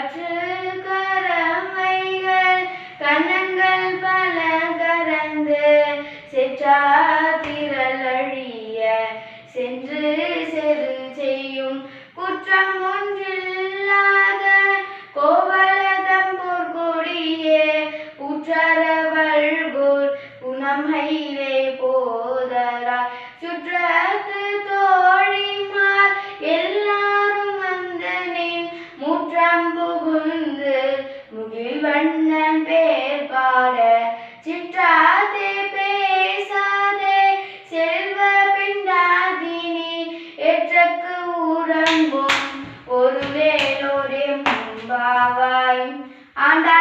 கற்று கரமைகள் கண்ணங்கள் பல கறந்து செற்றாதிரல் அழிய சென்று செரு செய்யும் குற்றம் ஒன்றில்லாத கோவலதம் பொற்கொடியே உற்றரவள்கோர் குணமையிலே போதரா சுற்றத்து தோழிமார் எல்லாரும் வந்தனின் முற்றம் புகுந்து முகில் வண்ணன் பேர் பாட சிற்றாதே பேசாதே செல்வ பிண்டாதினி எற்றக்கு உறங்கும் ஒரு வேலோடே முன்பாவாய் ஆண்டா